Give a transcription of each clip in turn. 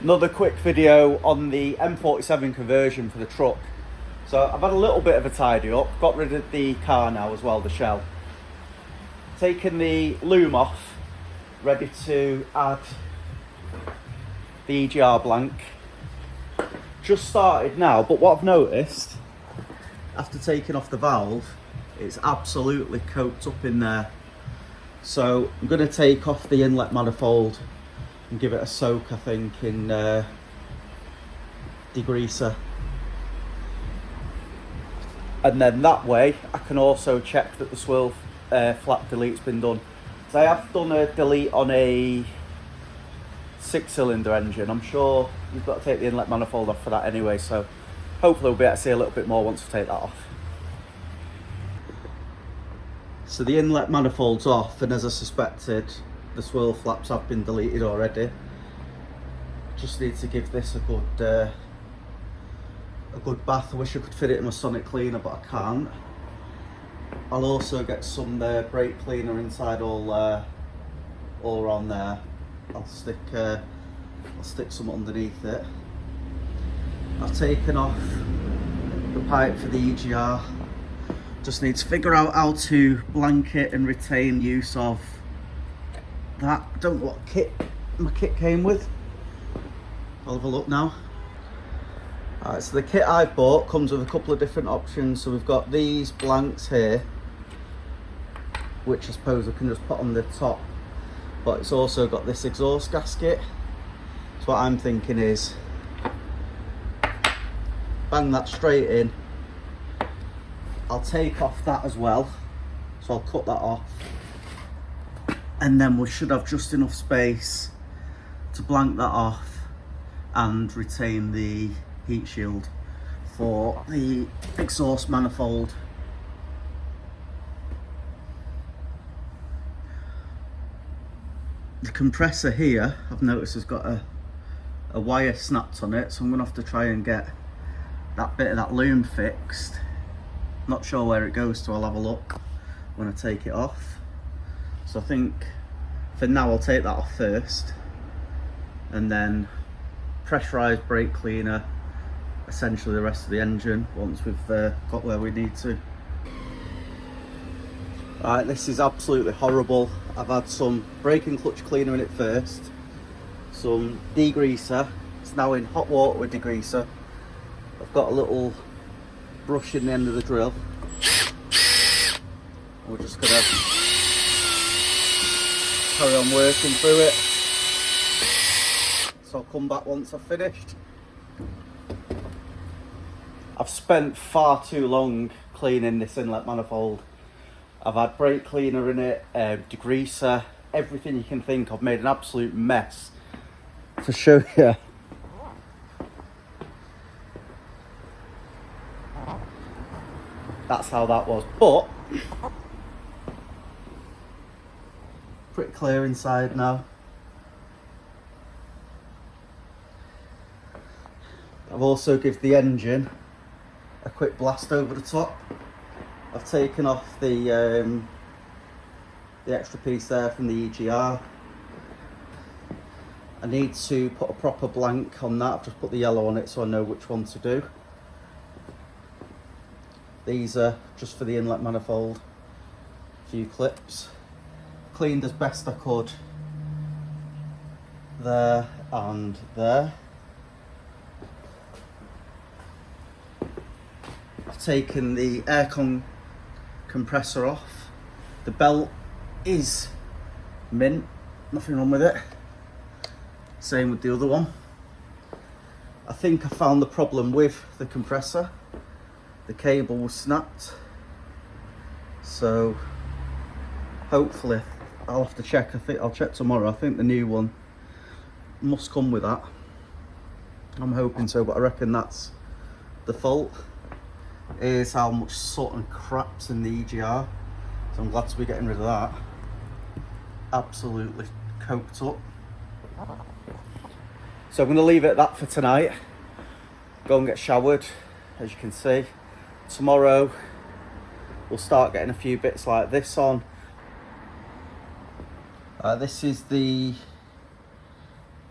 Another quick video on the M47 conversion for the truck. So I've had a little bit of a tidy up, got rid of the car now as well, the shell. Taken the loom off, ready to add the EGR blank. Just started now, but what I've noticed, after taking off the valve, it's absolutely coked up in there. So I'm going to take off the inlet manifold and give it a soak, I think, in degreaser. And then that way I can also check that the swirl flap delete's been done. So I have done a delete on a 6-cylinder engine. I'm sure you've got to take the inlet manifold off for that anyway, so hopefully we'll be able to see a little bit more once we take that off. So the inlet manifold's off, and as I suspected, the swirl flaps have been deleted already. Just need to give this a good bath. I wish I could fit it in my sonic cleaner, but I can't. I'll also get some brake cleaner inside all around there. I'll stick some underneath it. I've taken off the pipe for the EGR. Just need to figure out how to blanket and retain use of that. I don't know what kit my kit came with. I'll have a look now. Alright, so the kit I bought comes with a couple of different options. So we've got these blanks here, which I suppose I can just put on the top, but it's also got this exhaust gasket. So what I'm thinking is bang that straight in. I'll take off that as well, so I'll cut that off, and then we should have just enough space to blank that off and retain the heat shield for the exhaust manifold. The compressor here, I've noticed, has got a wire snapped on it, so I'm going to have to try and get that bit of that loom fixed. Not sure where it goes to, I'll have a look when I take it off. So I think for now I'll take that off first, and then pressurised brake cleaner essentially the rest of the engine once we've got where we need to. Right, this is absolutely horrible. I've had some brake and clutch cleaner in it first, some degreaser. It's now in hot water with degreaser. I've got a little brush in the end of the drill. We're just gonna carry on working through it. So I'll come back once I've finished. I've spent far too long cleaning this inlet manifold. I've had brake cleaner in it, degreaser, everything you can think of. Made an absolute mess. To show you, that's how that was, but pretty clear inside now. I've also given the engine a quick blast over the top. I've taken off the extra piece there from the EGR. I need to put a proper blank on that. I've just put the yellow on it so I know which one to do. These are just for the inlet manifold. A few clips. Cleaned as best I could there and there. I've taken the aircon compressor off. The belt is mint, nothing wrong with it. Same with the other one. I think I found the problem with the compressor. The cable was snapped, so hopefully I'll have to check. I think I'll check tomorrow. I think the new one must come with that. I'm hoping so, but I reckon that's the fault. Is how much soot and crap's in the EGR, so I'm glad to be getting rid of that. Absolutely coked up. So I'm going to leave it at that for tonight. Go and get showered, as you can see. Tomorrow we'll start getting a few bits like this on. This is the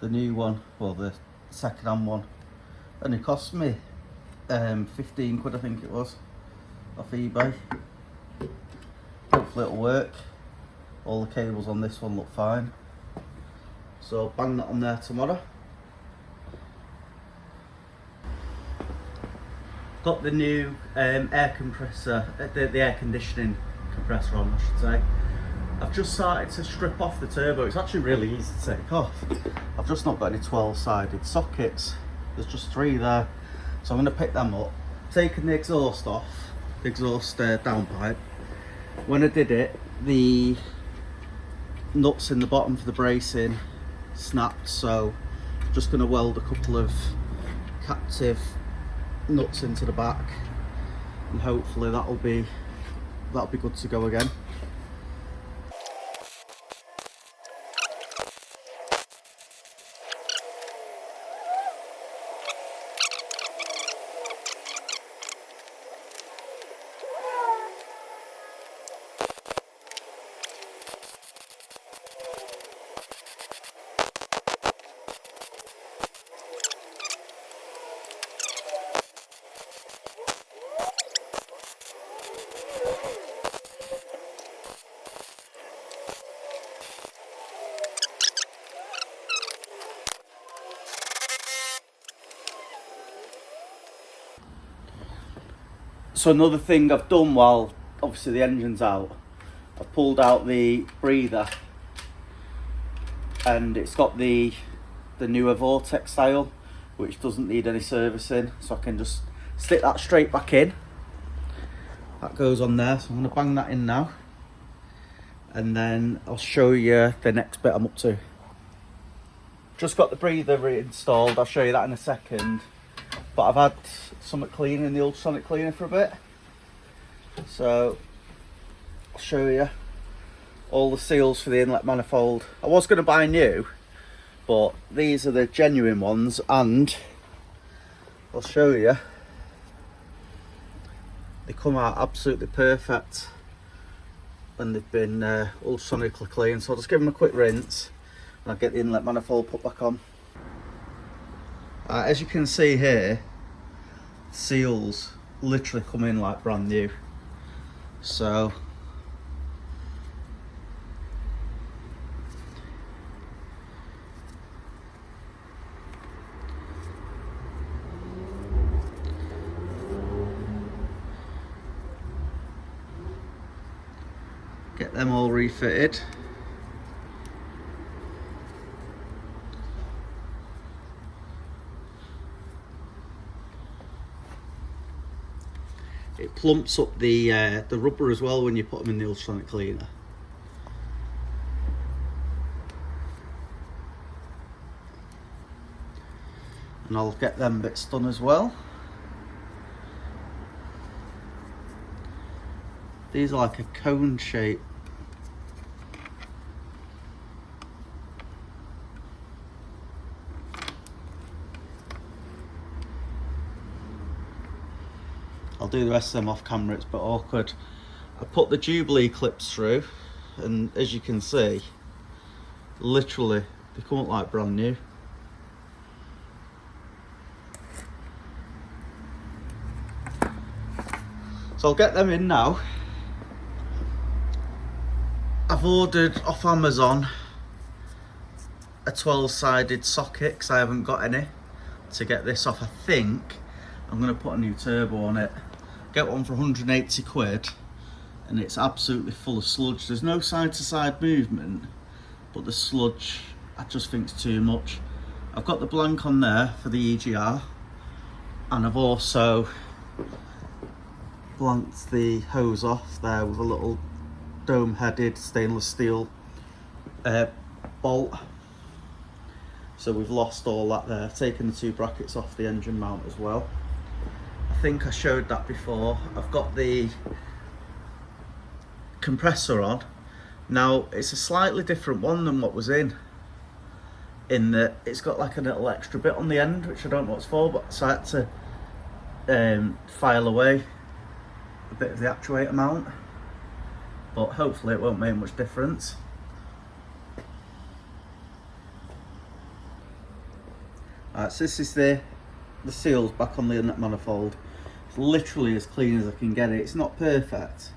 new one, well, the second-hand one. Only cost me 15 quid, I think it was, off eBay. Hopefully it'll work. All the cables on this one look fine. So bang that on there tomorrow. Got the new air compressor, the air conditioning compressor on, I should say. I've just started to strip off the turbo. It's actually really easy to take off. I've just not got any 12-sided sockets. There's just 3 there. So I'm going to pick them up. Taking the exhaust off, the exhaust downpipe. When I did it, the nuts in the bottom for the bracing snapped, so I'm just going to weld a couple of captive nuts into the back, and hopefully that'll be good to go again. So another thing I've done while obviously the engine's out, I've pulled out the breather, and it's got the newer Vortex style, which doesn't need any servicing, so I can just stick that straight back in. That goes on there, so I'm going to bang that in now, and then I'll show you the next bit I'm up to. Just got the breather reinstalled, I'll show you that in a second. But I've had something cleaning the ultrasonic cleaner for a bit, so I'll show you all the seals for the inlet manifold. I was going to buy new, but these are the genuine ones, and I'll show you, they come out absolutely perfect when they've been ultrasonically cleaned. So I'll just give them a quick rinse and I'll get the inlet manifold put back on. As you can see here, seals literally come in like brand new. So get them all refitted. It plumps up the rubber as well when you put them in the ultrasonic cleaner. And I'll get them bits done as well. These are like a cone shape. I'll do the rest of them off camera, it's a bit awkward. I put the Jubilee clips through, and as you can see, literally they come up like brand new. So I'll get them in now. I've ordered off Amazon a 12-sided socket because I haven't got any to get this off. I think I'm going to put a new turbo on it. Get one for 180 quid, and it's absolutely full of sludge. There's no side-to-side movement, but the sludge I just think is too much. I've got the blank on there for the EGR, and I've also blanked the hose off there with a little dome-headed stainless steel bolt. So we've lost all that there. I've taken the 2 brackets off the engine mount as well. I think I showed that before. I've got the compressor on. Now it's a slightly different one than what was in that it's got like a little extra bit on the end, which I don't know what it's for, but so I had to file away a bit of the actuator mount, but hopefully it won't make much difference. Alright, so this is the seals back on the inlet manifold. It's literally as clean as I can get it. It's not perfect,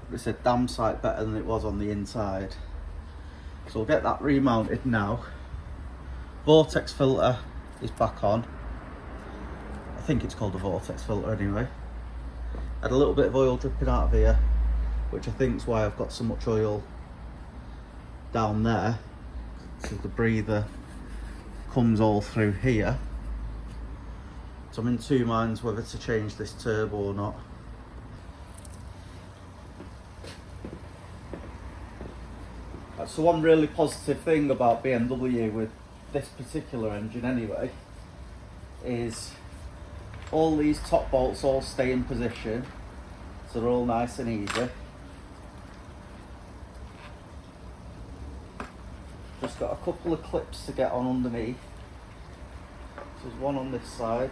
but it's a damn sight better than it was on the inside. So we'll get that remounted now. Vortex filter is back on. I think it's called a vortex filter anyway. Had a little bit of oil dripping out of here, which I think is why I've got so much oil down there, because the breather comes all through here. So I'm in two minds whether to change this turbo or not. That's the one really positive thing about BMW with this particular engine anyway, is all these top bolts all stay in position, so they're all nice and easy. Just got a couple of clips to get on underneath. So there's one on this side